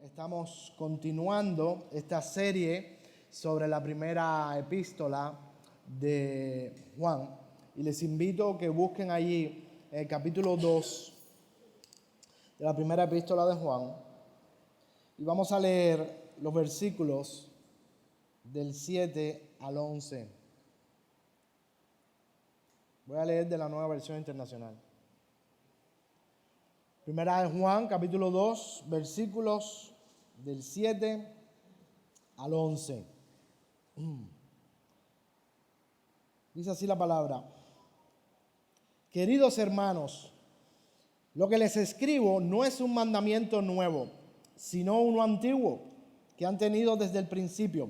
Estamos continuando esta serie sobre la primera epístola de Juan y les invito a que busquen allí el capítulo 2 de la primera epístola de Juan y vamos a leer los versículos del 7 al 11. Voy a leer de la Nueva Versión Internacional. Primera de Juan, capítulo 2, versículos del 7 al 11. Dice así la palabra. Queridos hermanos, lo que les escribo no es un mandamiento nuevo, sino uno antiguo que han tenido desde el principio.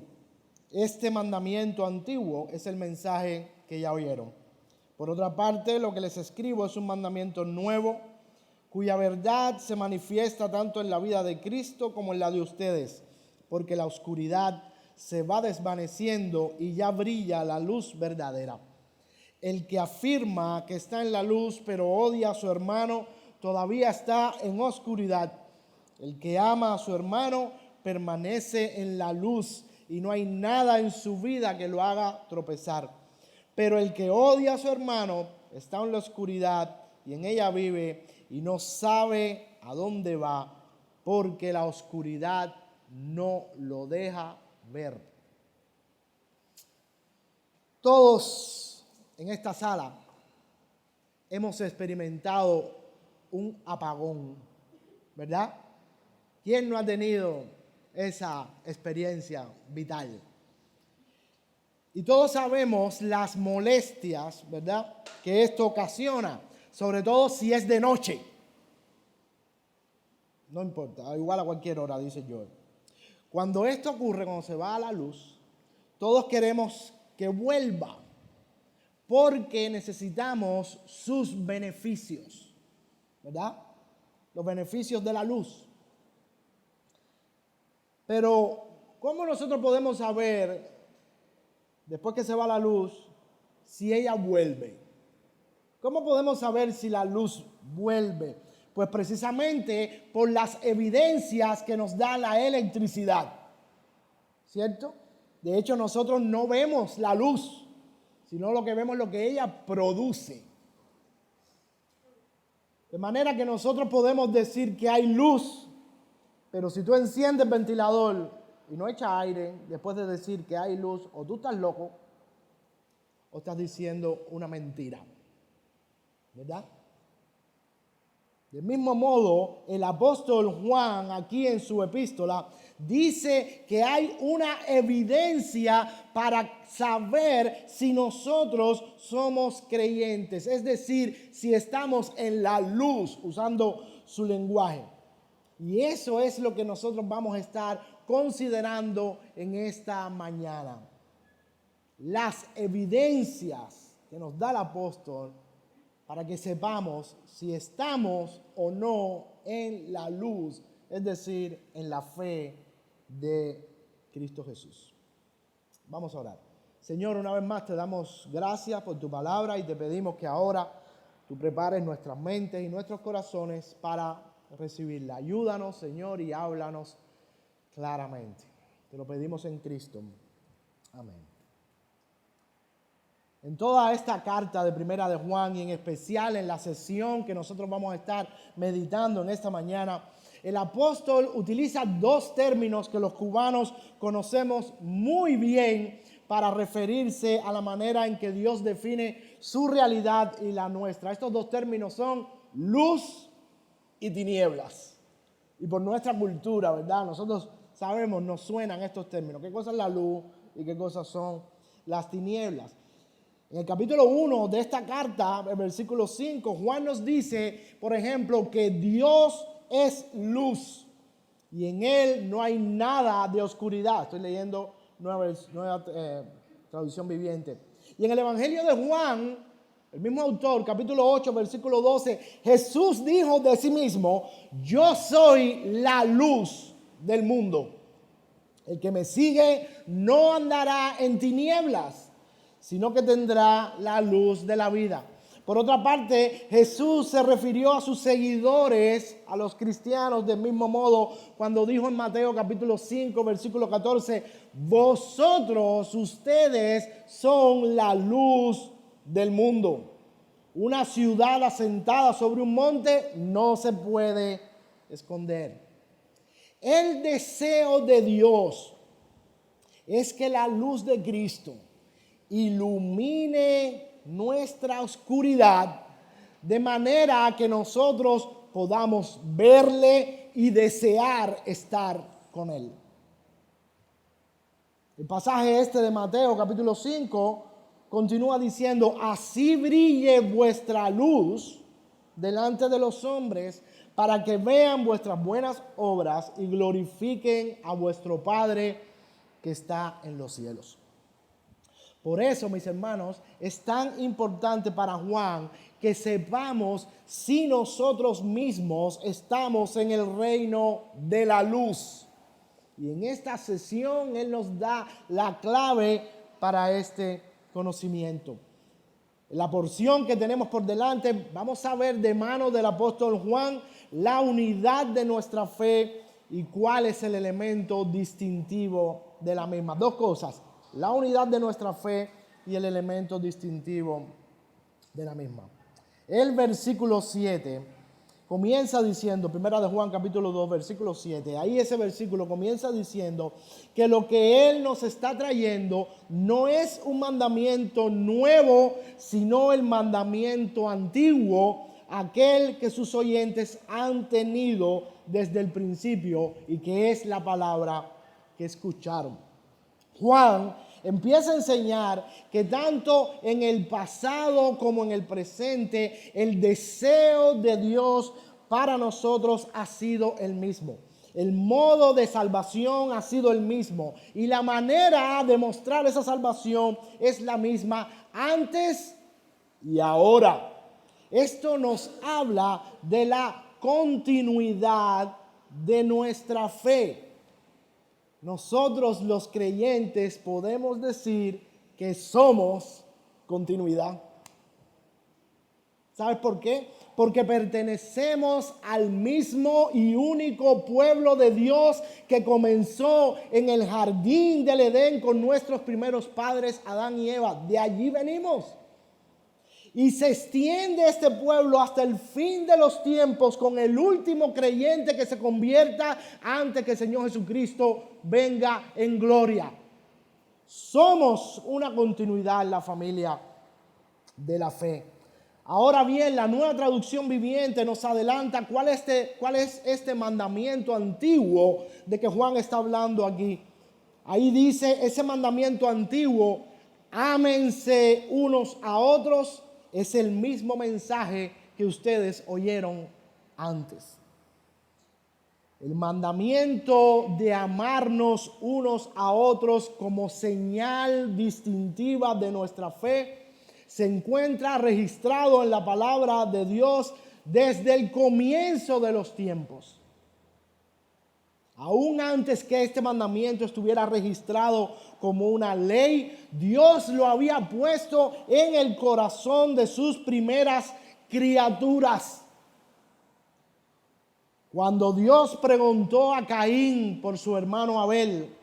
Este mandamiento antiguo es el mensaje que ya oyeron. Por otra parte, lo que les escribo es un mandamiento nuevo, cuya verdad se manifiesta tanto en la vida de Cristo como en la de ustedes, porque la oscuridad se va desvaneciendo y ya brilla la luz verdadera. El que afirma que está en la luz pero odia a su hermano, todavía está en oscuridad. El que ama a su hermano permanece en la luz y no hay nada en su vida que lo haga tropezar. Pero el que odia a su hermano está en la oscuridad y en ella vive y no sabe a dónde va, porque la oscuridad no lo deja ver. Todos en esta sala hemos experimentado un apagón, ¿verdad? ¿Quién no ha tenido esa experiencia vital? Y todos sabemos las molestias, ¿verdad?, que esto ocasiona, sobre todo si es de noche. No importa, igual a cualquier hora, dice Joel. Cuando esto ocurre, cuando se va a la luz, todos queremos que vuelva, porque necesitamos sus beneficios, ¿verdad? Los beneficios de la luz. Pero, ¿cómo nosotros podemos saber, después que se va la luz, si ella vuelve? ¿Cómo podemos saber si la luz vuelve? Pues precisamente por las evidencias que nos da la electricidad, ¿cierto? De hecho, nosotros no vemos la luz, sino lo que vemos es lo que ella produce. De manera que nosotros podemos decir que hay luz, pero si tú enciendes el ventilador y no echa aire, después de decir que hay luz, o tú estás loco, o estás diciendo una mentira, ¿verdad? Del mismo modo, el apóstol Juan, aquí en su epístola, dice que hay una evidencia para saber si nosotros somos creyentes, es decir, si estamos en la luz, usando su lenguaje. Y eso es lo que nosotros vamos a estar considerando en esta mañana. Las evidencias que nos da el apóstol para que sepamos si estamos o no en la luz, es decir, en la fe de Cristo Jesús. Vamos a orar. Señor, una vez más te damos gracias por tu palabra y te pedimos que ahora tú prepares nuestras mentes y nuestros corazones para recibirla. Ayúdanos, Señor, y háblanos claramente. Te lo pedimos en Cristo. Amén. En toda esta carta de Primera de Juan y en especial en la sesión que nosotros vamos a estar meditando en esta mañana, el apóstol utiliza dos términos que los cubanos conocemos muy bien para referirse a la manera en que Dios define su realidad y la nuestra. Estos dos términos son luz y tinieblas. Y por nuestra cultura, ¿verdad? Nosotros sabemos, nos suenan estos términos. ¿Qué cosa es la luz y qué cosas son las tinieblas? En el capítulo 1 de esta carta, el versículo 5, Juan nos dice, por ejemplo, que Dios es luz y en Él no hay nada de oscuridad. Estoy leyendo nueva traducción viviente. Y en el Evangelio de Juan, el mismo autor, capítulo 8, versículo 12, Jesús dijo de sí mismo, yo soy la luz del mundo. El que me sigue no andará en tinieblas, sino que tendrá la luz de la vida. Por otra parte, Jesús se refirió a sus seguidores, a los cristianos, del mismo modo cuando dijo en Mateo capítulo 5, versículo 14, vosotros, ustedes, son la luz del mundo. Una ciudad asentada sobre un monte no se puede esconder. El deseo de Dios es que la luz de Cristo ilumine nuestra oscuridad de manera que nosotros podamos verle y desear estar con él. El pasaje este de Mateo capítulo 5 continúa diciendo, así brille vuestra luz delante de los hombres para que vean vuestras buenas obras y glorifiquen a vuestro Padre que está en los cielos. Por eso, mis hermanos, es tan importante para Juan que sepamos si nosotros mismos estamos en el reino de la luz. Y en esta sesión Él nos da la clave para este conocimiento. En la porción que tenemos por delante, vamos a ver de mano del apóstol Juan la unidad de nuestra fe y cuál es el elemento distintivo de la misma. Dos cosas. La unidad de nuestra fe y el elemento distintivo de la misma. El versículo 7 comienza diciendo, primera de Juan capítulo 2, versículo 7, ahí ese versículo comienza diciendo que lo que Él nos está trayendo no es un mandamiento nuevo, sino el mandamiento antiguo, aquel que sus oyentes han tenido desde el principio y que es la palabra que escucharon. Juan empieza a enseñar que tanto en el pasado como en el presente, el deseo de Dios para nosotros ha sido el mismo. El modo de salvación ha sido el mismo. Y la manera de mostrar esa salvación es la misma antes y ahora. Esto nos habla de la continuidad de nuestra fe. Nosotros los creyentes podemos decir que somos continuidad. ¿Sabes por qué? Porque pertenecemos al mismo y único pueblo de Dios que comenzó en el jardín del Edén con nuestros primeros padres, Adán y Eva. De allí venimos. Y se extiende este pueblo hasta el fin de los tiempos con el último creyente que se convierta antes que el Señor Jesucristo venga en gloria. Somos una continuidad en la familia de la fe. Ahora bien, la Nueva Traducción Viviente nos adelanta cuál es este mandamiento antiguo de que Juan está hablando aquí. Ahí dice, ese mandamiento antiguo, ámense unos a otros, es el mismo mensaje que ustedes oyeron antes. El mandamiento de amarnos unos a otros como señal distintiva de nuestra fe se encuentra registrado en la palabra de Dios desde el comienzo de los tiempos. Aún antes que este mandamiento estuviera registrado como una ley, Dios lo había puesto en el corazón de sus primeras criaturas. Cuando Dios preguntó a Caín por su hermano Abel,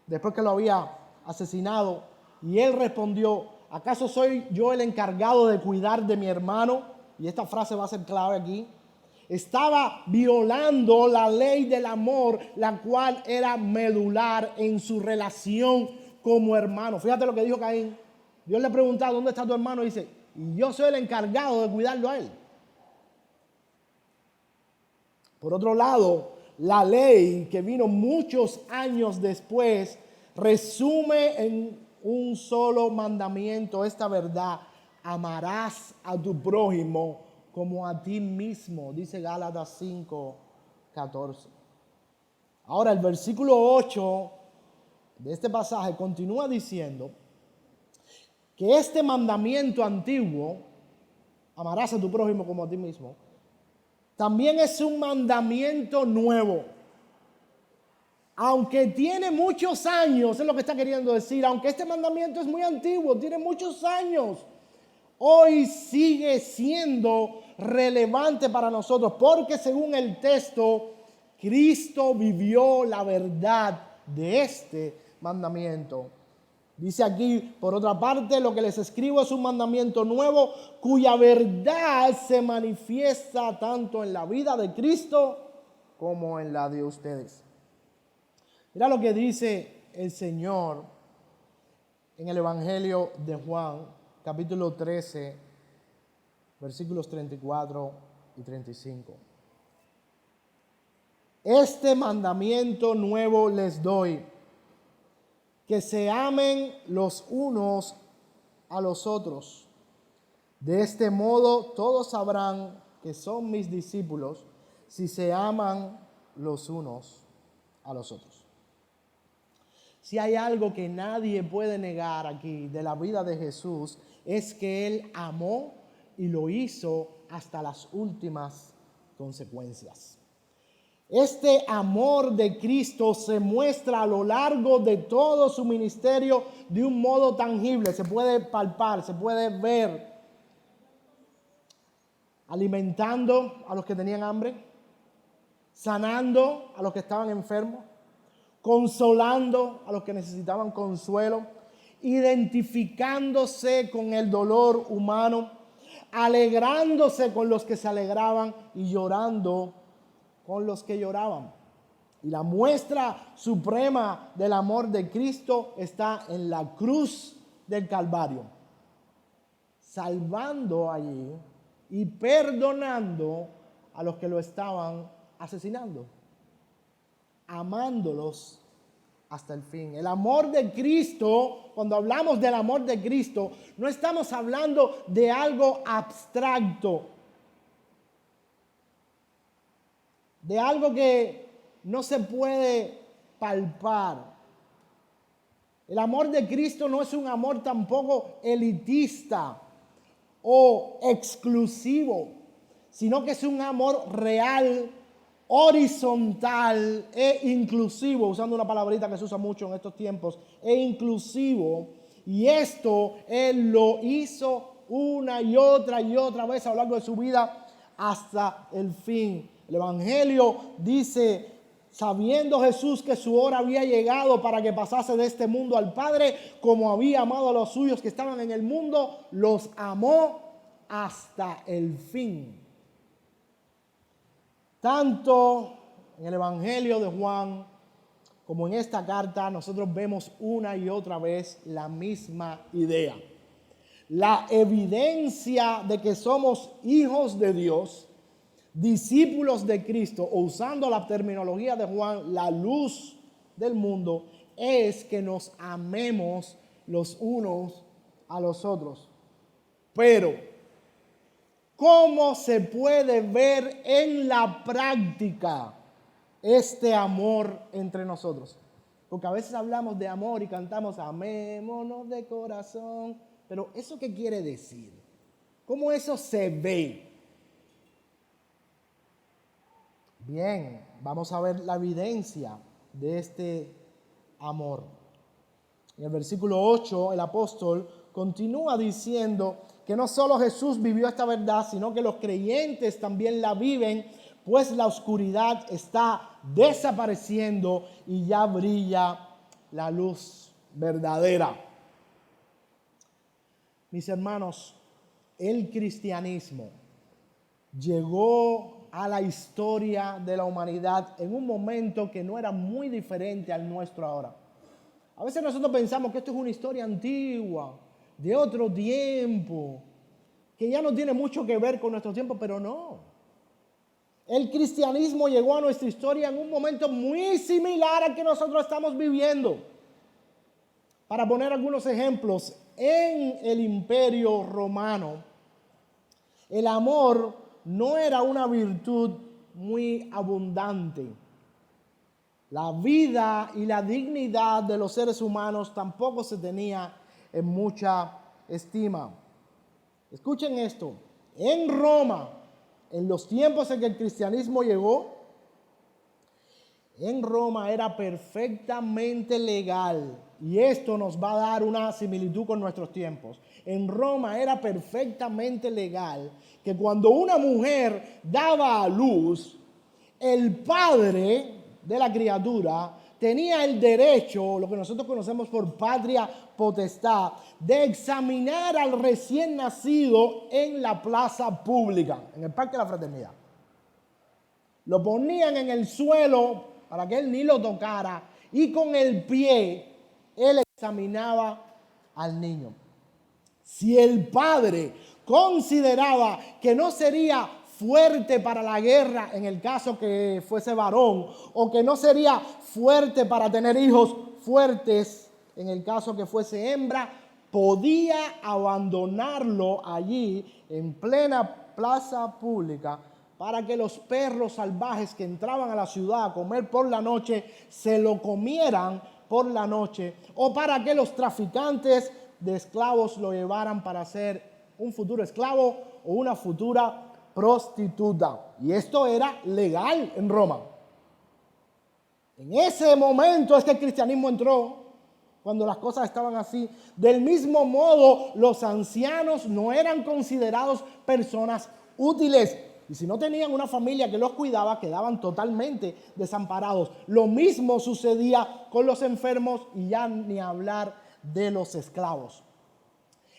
después que lo había asesinado, y él respondió, ¿acaso soy yo el encargado de cuidar de mi hermano? Y esta frase va a ser clave aquí. Estaba violando la ley del amor, la cual era medular en su relación como hermano. Fíjate lo que dijo Caín. Dios le preguntaba, ¿dónde está tu hermano? Y dice, y yo soy el encargado de cuidarlo a él. Por otro lado, la ley que vino muchos años después resume en un solo mandamiento esta verdad: amarás a tu prójimo como a ti mismo, dice Gálatas 5:14. Ahora el versículo 8 de este pasaje continúa diciendo que este mandamiento antiguo, amarás a tu prójimo como a ti mismo, también es un mandamiento nuevo. Aunque tiene muchos años, es lo que está queriendo decir, aunque este mandamiento es muy antiguo, tiene muchos años, hoy sigue siendo relevante para nosotros, porque según el texto, Cristo vivió la verdad de este mandamiento. Dice aquí, por otra parte, lo que les escribo es un mandamiento nuevo, cuya verdad se manifiesta tanto en la vida de Cristo como en la de ustedes. Mira lo que dice el Señor en el Evangelio de Juan, capítulo 13, versículos 34 y 35. Este mandamiento nuevo les doy, que se amen los unos a los otros. De este modo todos sabrán que son mis discípulos, si se aman los unos a los otros. Si hay algo que nadie puede negar aquí de la vida de Jesús, es que Él amó y lo hizo hasta las últimas consecuencias. Este amor de Cristo se muestra a lo largo de todo su ministerio de un modo tangible, se puede palpar, se puede ver, alimentando a los que tenían hambre, sanando a los que estaban enfermos, consolando a los que necesitaban consuelo, identificándose con el dolor humano, alegrándose con los que se alegraban y llorando con los que lloraban. Y la muestra suprema del amor de Cristo está en la cruz del Calvario, salvando allí y perdonando a los que lo estaban asesinando, amándolos hasta el fin. El amor de Cristo, cuando hablamos del amor de Cristo, no estamos hablando de algo abstracto, de algo que no se puede palpar. El amor de Cristo no es un amor tampoco elitista o exclusivo, sino que es un amor real, horizontal e inclusivo, usando una palabrita que se usa mucho en estos tiempos, e inclusivo. Y esto Él lo hizo una y otra vez a lo largo de su vida hasta el fin. El Evangelio dice, sabiendo Jesús que su hora había llegado para que pasase de este mundo al Padre, como había amado a los suyos que estaban en el mundo, los amó hasta el fin. Tanto en el Evangelio de Juan como en esta carta, nosotros vemos una y otra vez la misma idea. La evidencia de que somos hijos de Dios, discípulos de Cristo, o usando la terminología de Juan, la luz del mundo, es que nos amemos los unos a los otros. Pero, ¿cómo se puede ver en la práctica este amor entre nosotros? Porque a veces hablamos de amor y cantamos amémonos de corazón, pero ¿eso qué quiere decir? ¿Cómo eso se ve? Bien, vamos a ver la evidencia de este amor. En el versículo 8, el apóstol continúa diciendo que no solo Jesús vivió esta verdad, sino que los creyentes también la viven, pues la oscuridad está desapareciendo y ya brilla la luz verdadera. Mis hermanos, el cristianismo llegó a la historia de la humanidad en un momento que no era muy diferente al nuestro ahora. A veces nosotros pensamos que esto es una historia antigua, de otro tiempo, que ya no tiene mucho que ver con nuestro tiempo, pero no. El cristianismo llegó a nuestra historia en un momento muy similar al que nosotros estamos viviendo. Para poner algunos ejemplos, en el Imperio Romano, el amor no era una virtud muy abundante. La vida y la dignidad de los seres humanos tampoco se tenía en mucha estima. Escuchen esto, en Roma, en los tiempos en que el cristianismo llegó, en Roma era perfectamente legal. Y esto nos va a dar una similitud con nuestros tiempos. En Roma era perfectamente legal que cuando una mujer daba a luz, el padre de la criatura tenía el derecho, lo que nosotros conocemos por patria potestad, de examinar al recién nacido en la plaza pública, en el Parque de la Fraternidad. Lo ponían en el suelo para que él ni lo tocara y con el pie él examinaba al niño. Si el padre consideraba que no sería fuerte para la guerra en el caso que fuese varón, o que no sería fuerte para tener hijos fuertes en el caso que fuese hembra, podía abandonarlo allí en plena plaza pública para que los perros salvajes que entraban a la ciudad a comer por la noche se lo comieran por la noche, o para que los traficantes de esclavos lo llevaran para ser un futuro esclavo o una futura prostituta. Y esto era legal en Roma. En ese momento es que el cristianismo entró, cuando las cosas estaban así. Del mismo modo, los ancianos no eran considerados personas útiles. Y si no tenían una familia que los cuidaba, quedaban totalmente desamparados. Lo mismo sucedía con los enfermos y ya ni hablar de los esclavos.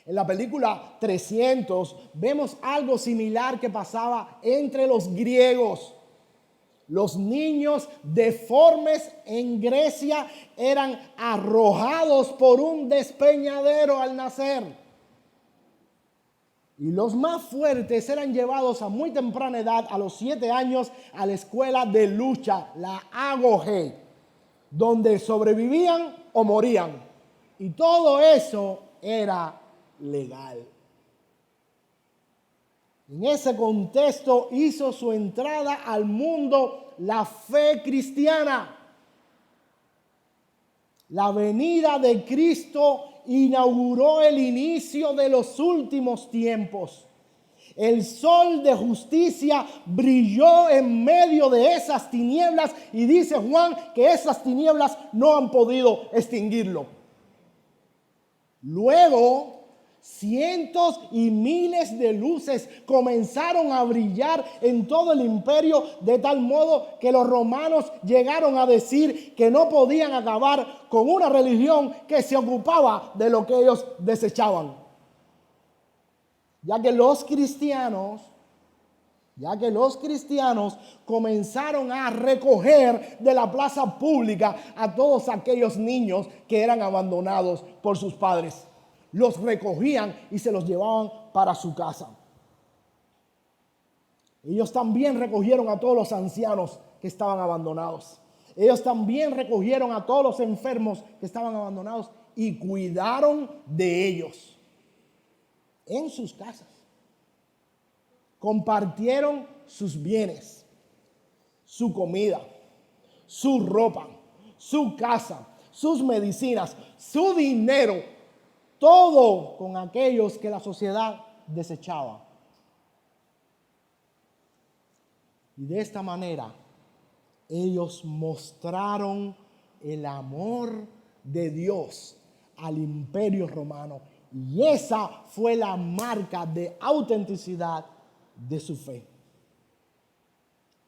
En la película 300 vemos algo similar que pasaba entre los griegos. Los niños deformes en Grecia eran arrojados por un despeñadero al nacer. Y los más fuertes eran llevados a muy temprana edad, a los 7 años, a la escuela de lucha, la Agogé, donde sobrevivían o morían. Y todo eso era legal. En ese contexto hizo su entrada al mundo la fe cristiana. La venida de Cristo inauguró el inicio de los últimos tiempos. El sol de justicia brilló en medio de esas tinieblas y dice Juan que esas tinieblas no han podido extinguirlo. Luego, cientos y miles de luces comenzaron a brillar en todo el imperio, de tal modo que los romanos llegaron a decir que no podían acabar con una religión que se ocupaba de lo que ellos desechaban. Ya que los cristianos comenzaron a recoger de la plaza pública a todos aquellos niños que eran abandonados por sus padres. Los recogían y se los llevaban para su casa. Ellos también recogieron a todos los ancianos que estaban abandonados. Ellos también recogieron a todos los enfermos que estaban abandonados y cuidaron de ellos en sus casas. Compartieron sus bienes, su comida, su ropa, su casa, sus medicinas, su dinero, todo con aquellos que la sociedad desechaba. Y de esta manera, ellos mostraron el amor de Dios al imperio romano. Y esa fue la marca de autenticidad de su fe.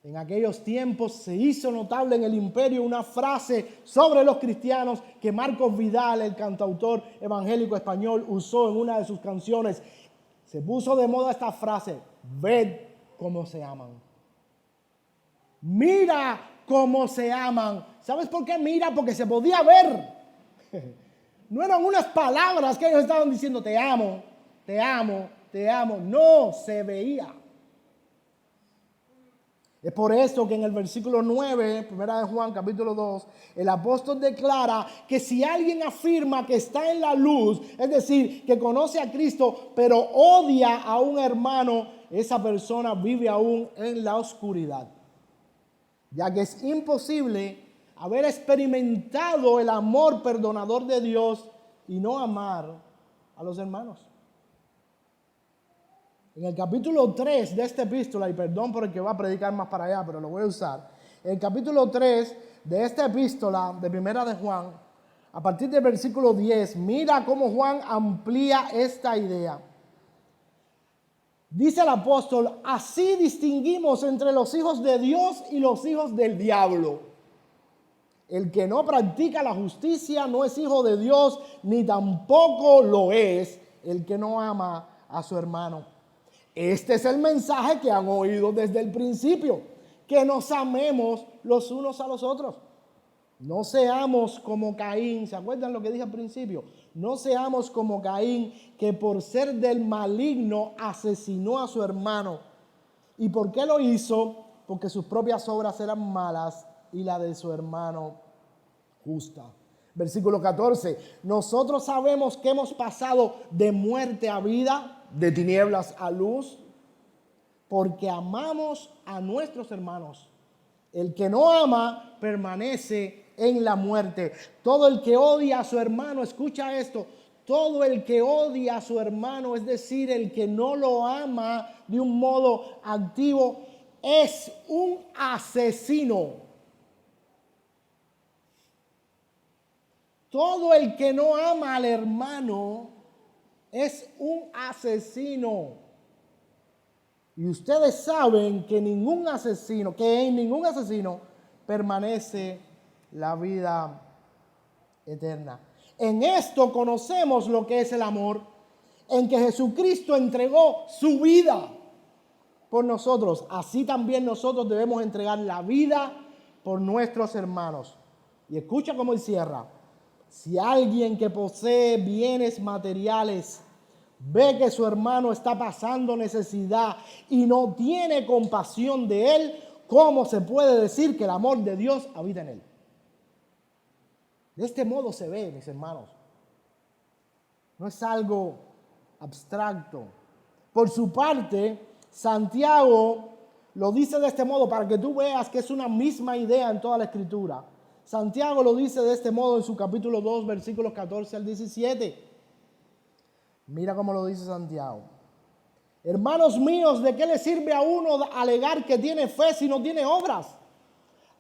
En aquellos tiempos se hizo notable en el imperio una frase sobre los cristianos que Marcos Vidal, el cantautor evangélico español, usó en una de sus canciones. Se puso de moda esta frase: ved cómo se aman. Mira cómo se aman. ¿Sabes por qué mira? Porque se podía ver. No eran unas palabras que ellos estaban diciendo te amo, te amo, te amo. No, se veía. Es por eso que en el versículo 9, primera de Juan, capítulo 2, el apóstol declara que si alguien afirma que está en la luz, es decir, que conoce a Cristo, pero odia a un hermano, esa persona vive aún en la oscuridad. Ya que es imposible haber experimentado el amor perdonador de Dios y no amar a los hermanos. En el capítulo 3 de esta epístola, y perdón por el que va a predicar más para allá, pero lo voy a usar. el capítulo 3 de esta epístola de Primera de Juan, a partir del versículo 10, mira cómo Juan amplía esta idea. Dice el apóstol, así distinguimos entre los hijos de Dios y los hijos del diablo. El que no practica la justicia no es hijo de Dios, ni tampoco lo es el que no ama a su hermano. Este es el mensaje que han oído desde el principio, que nos amemos los unos a los otros. No seamos como Caín, ¿se acuerdan lo que dije al principio? No seamos como Caín, que por ser del maligno asesinó a su hermano. ¿Y por qué lo hizo? Porque sus propias obras eran malas y la de su hermano justa. Versículo 14, nosotros sabemos que hemos pasado de muerte a vida, de tinieblas a luz, porque amamos a nuestros hermanos. El que no ama permanece en la muerte. Todo el que odia a su hermano, escucha esto, todo el que odia a su hermano, es decir, el que no lo ama de un modo activo, es un asesino. Todo el que no ama al hermano es un asesino. Y ustedes saben que en ningún asesino permanece la vida eterna. En esto conocemos lo que es el amor, en que Jesucristo entregó su vida por nosotros. Así también nosotros debemos entregar la vida por nuestros hermanos. Y escucha cómo él cierra. Si alguien que posee bienes materiales ve que su hermano está pasando necesidad y no tiene compasión de él, ¿cómo se puede decir que el amor de Dios habita en él? De este modo se ve, mis hermanos. No es algo abstracto. Por su parte, Santiago lo dice de este modo para que tú veas que es una misma idea en toda la Escritura. Santiago lo dice de este modo en su capítulo 2, versículos 14 al 17. Mira cómo lo dice Santiago. Hermanos míos, ¿de qué le sirve a uno alegar que tiene fe si no tiene obras?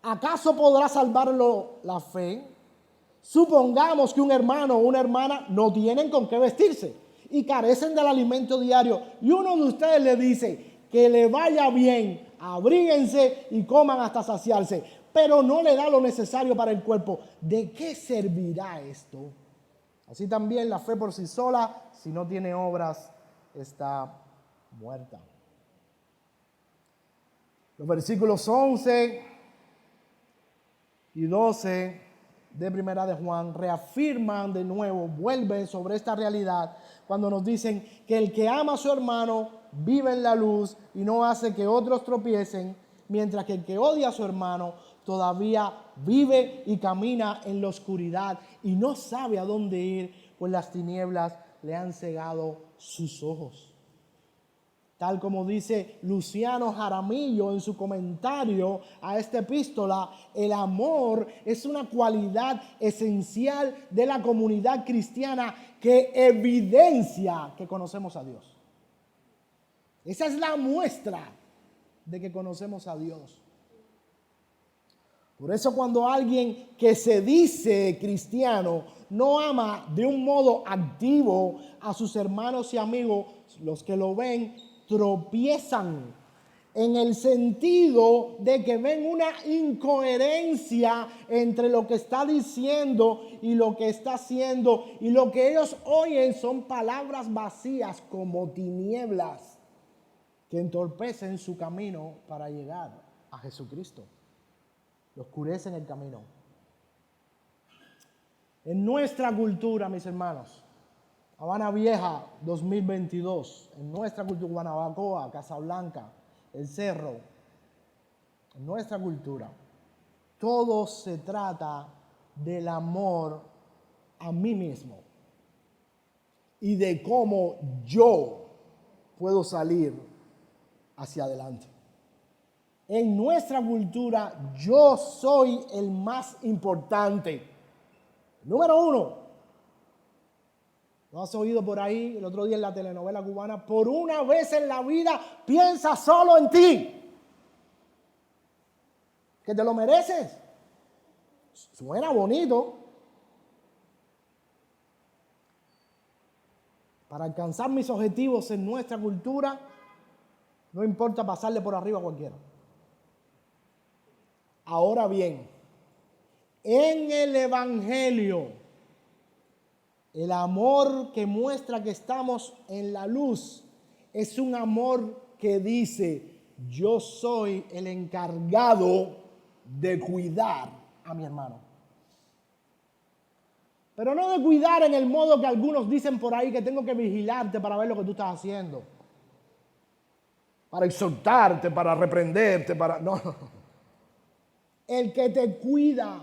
¿Acaso podrá salvarlo la fe? Supongamos que un hermano o una hermana no tienen con qué vestirse y carecen del alimento diario, y uno de ustedes le dice que le vaya bien, abríguense y coman hasta saciarse, pero no le da lo necesario para el cuerpo. ¿De qué servirá esto? Así también la fe por sí sola, si no tiene obras, está muerta. Los versículos 11 y 12 de Primera de Juan reafirman de nuevo, vuelven sobre esta realidad cuando nos dicen que el que ama a su hermano vive en la luz y no hace que otros tropiecen, mientras que el que odia a su hermano todavía vive y camina en la oscuridad y no sabe a dónde ir, pues las tinieblas le han cegado sus ojos. Tal como dice Luciano Jaramillo en su comentario a esta epístola, el amor es una cualidad esencial de la comunidad cristiana que evidencia que conocemos a Dios. Esa es la muestra de que conocemos a Dios. Por eso cuando alguien que se dice cristiano no ama de un modo activo a sus hermanos y amigos, los que lo ven tropiezan en el sentido de que ven una incoherencia entre lo que está diciendo y lo que está haciendo, y lo que ellos oyen son palabras vacías como tinieblas que entorpecen su camino para llegar a Jesucristo. Oscurecen el camino. En nuestra cultura, mis hermanos, Habana Vieja 2022, en nuestra cultura, Guanabacoa, Casablanca, El Cerro, en nuestra cultura, todo se trata del amor a mí mismo y de cómo yo puedo salir hacia adelante. En nuestra cultura, yo soy el más importante. Número uno. ¿No has oído por ahí el otro día en la telenovela cubana? Por una vez en la vida, piensa solo en ti. que te lo mereces. Suena bonito. Para alcanzar mis objetivos en nuestra cultura, no importa pasarle por arriba a cualquiera. Ahora bien, en el Evangelio, el amor que muestra que estamos en la luz es un amor que dice: yo soy el encargado de cuidar a mi hermano. Pero no de cuidar en el modo que algunos dicen por ahí, que tengo que vigilarte para ver lo que tú estás haciendo, para exhortarte, para reprenderte, para... No. El que te cuida.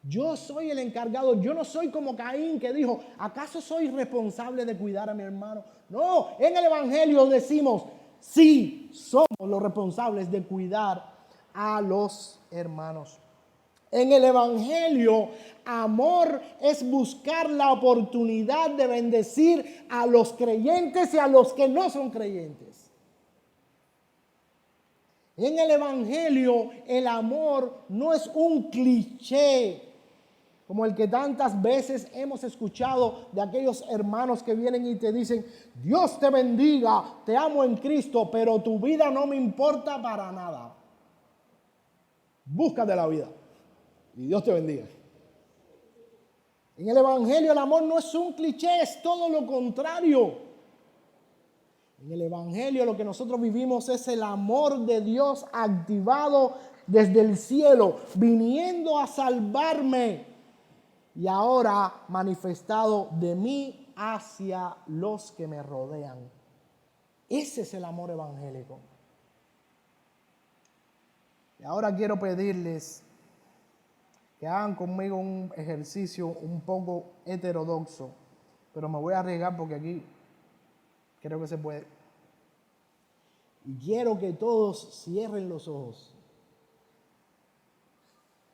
Yo soy el encargado. Yo no soy como Caín, que dijo: ¿acaso soy responsable de cuidar a mi hermano? No, en el Evangelio decimos: sí, somos los responsables de cuidar a los hermanos. En el Evangelio, amor es buscar la oportunidad de bendecir a los creyentes y a los que no son creyentes. En el Evangelio, el amor no es un cliché como el que tantas veces hemos escuchado de aquellos hermanos que vienen y te dicen: Dios te bendiga, te amo en Cristo, pero tu vida no me importa para nada. Búscate la vida y Dios te bendiga. En el Evangelio el amor no es un cliché, es todo lo contrario. En el Evangelio lo que nosotros vivimos es el amor de Dios activado desde el cielo, viniendo a salvarme y ahora manifestado de mí hacia los que me rodean. Ese es el amor evangélico. Y ahora quiero pedirles que hagan conmigo un ejercicio un poco heterodoxo, pero me voy a arriesgar porque aquí creo que se puede. Y quiero que todos cierren los ojos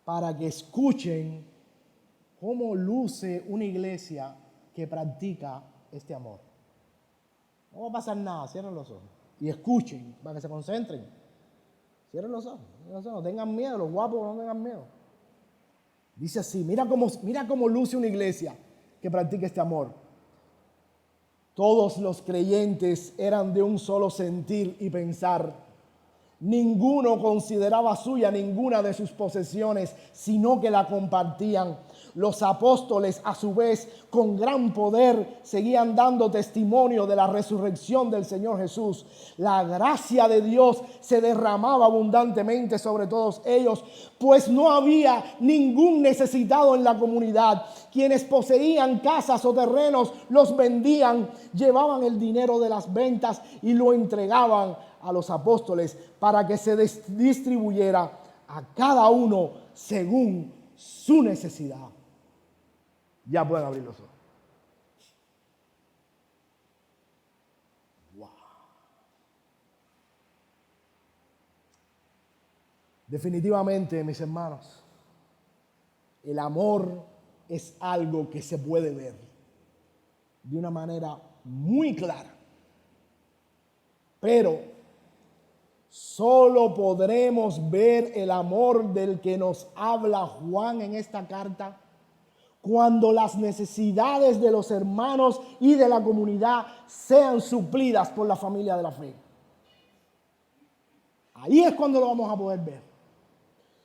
para que escuchen cómo luce una iglesia que practica este amor. No va a pasar nada, cierren los ojos y escuchen para que se concentren. Cierren los ojos, no tengan miedo, los guapos no tengan miedo. Dice así: mira cómo luce una iglesia que practica este amor. Todos los creyentes eran de un solo sentir y pensar. Ninguno consideraba suya ninguna de sus posesiones, sino que la compartían. Los apóstoles, a su vez, con gran poder, seguían dando testimonio de la resurrección del Señor Jesús. La gracia de Dios se derramaba abundantemente sobre todos ellos, pues no había ningún necesitado en la comunidad. Quienes poseían casas o terrenos los vendían, llevaban el dinero de las ventas y lo entregaban a los apóstoles para que se distribuyera a cada uno según su necesidad. Ya pueden abrir los ojos. Wow. Definitivamente, mis hermanos, el amor es algo que se puede ver de una manera muy clara. Pero solo podremos ver el amor del que nos habla Juan en esta carta cuando las necesidades de los hermanos y de la comunidad sean suplidas por la familia de la fe. Ahí es cuando lo vamos a poder ver.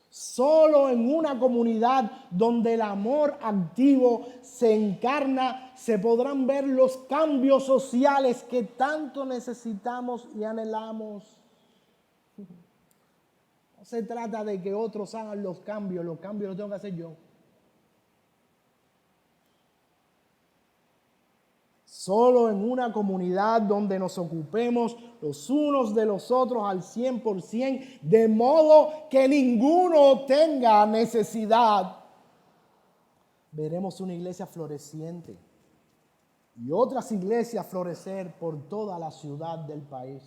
Solo en una comunidad donde el amor activo se encarna, se podrán ver los cambios sociales que tanto necesitamos y anhelamos. No se trata de que otros hagan los cambios los tengo que hacer yo. Solo en una comunidad donde nos ocupemos los unos de los otros al 100%, de modo que ninguno tenga necesidad, veremos una iglesia floreciente y otras iglesias florecer por toda la ciudad del país.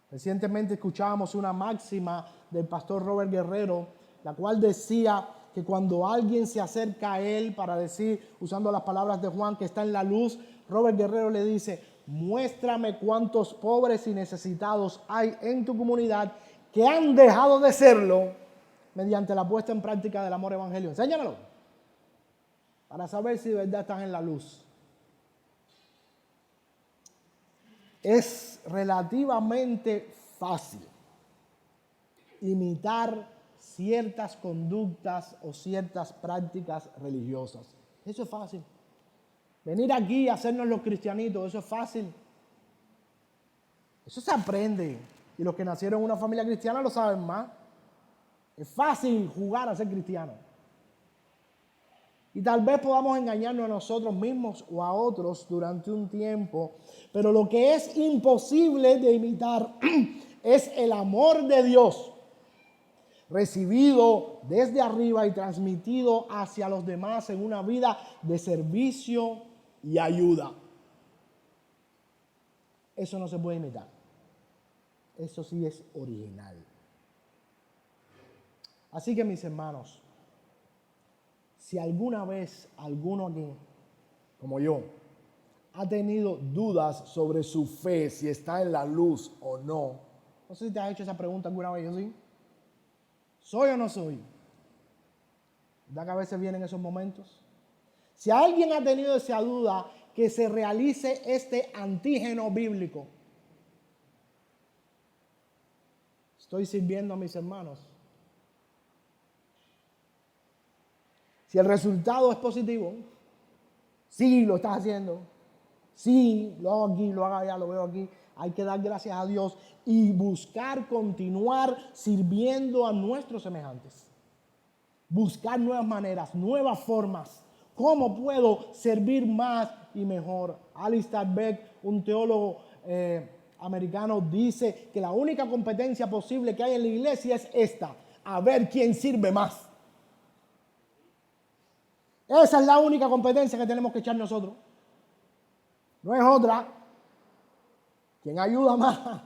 Recientemente escuchábamos una máxima del pastor Robert Guerrero, la cual decía que cuando alguien se acerca a él para decir, usando las palabras de Juan, que está en la luz, Robert Guerrero le dice: muéstrame cuántos pobres y necesitados hay en tu comunidad que han dejado de serlo mediante la puesta en práctica del amor evangelio. Enséñamelo para saber si de verdad estás en la luz. Es relativamente fácil imitar ciertas conductas o ciertas prácticas religiosas. Eso es fácil. Venir aquí y hacernos los cristianitos, eso es fácil. Eso se aprende. Y los que nacieron en una familia cristiana lo saben más. Es fácil jugar a ser cristiano. Y tal vez podamos engañarnos a nosotros mismos o a otros durante un tiempo. Pero lo que es imposible de imitar es el amor de Dios, recibido desde arriba y transmitido hacia los demás en una vida de servicio y ayuda. Eso no se puede imitar. Eso sí es original. Así que, mis hermanos, si alguna vez alguno aquí, como yo, ha tenido dudas sobre su fe, si está en la luz o no, no sé si te has hecho esa pregunta alguna vez, yo sí. ¿Soy o no soy? ¿Verdad que a veces vienen esos momentos? Si alguien ha tenido esa duda, que se realice este antígeno bíblico. Estoy sirviendo a mis hermanos. Si el resultado es positivo, sí, lo estás haciendo. Sí, lo hago aquí, lo hago allá, lo veo aquí. Hay que dar gracias a Dios y buscar continuar sirviendo a nuestros semejantes. Buscar nuevas maneras, nuevas formas. ¿Cómo puedo servir más y mejor? Alistair Beck, un teólogo americano, dice que la única competencia posible que hay en la iglesia es esta: a ver quién sirve más. Esa es la única competencia que tenemos que echar nosotros. No es otra. ¿Quién ayuda más?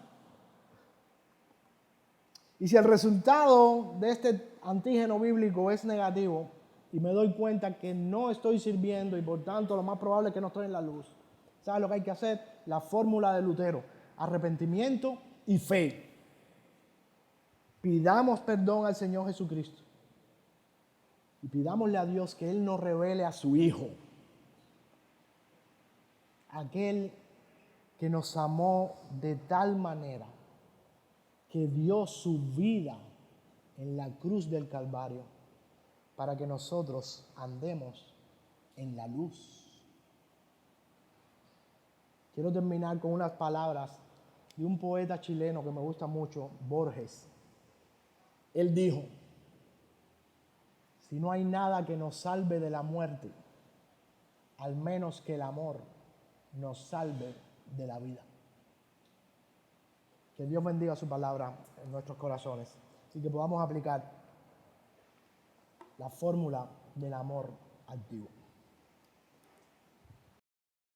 Y si el resultado de este antígeno bíblico es negativo y me doy cuenta que no estoy sirviendo y por tanto lo más probable es que no estoy en la luz, ¿sabes lo que hay que hacer? La fórmula de Lutero: arrepentimiento y fe. Pidamos perdón al Señor Jesucristo y pidámosle a Dios que Él nos revele a su Hijo, aquel que nos amó de tal manera que dio su vida en la cruz del Calvario para que nosotros andemos en la luz. Quiero terminar con unas palabras de un poeta chileno que me gusta mucho, Borges. Él dijo: si no hay nada que nos salve de la muerte, al menos que el amor nos salve de la vida. Que Dios bendiga su palabra en nuestros corazones y que podamos aplicar la fórmula del amor activo.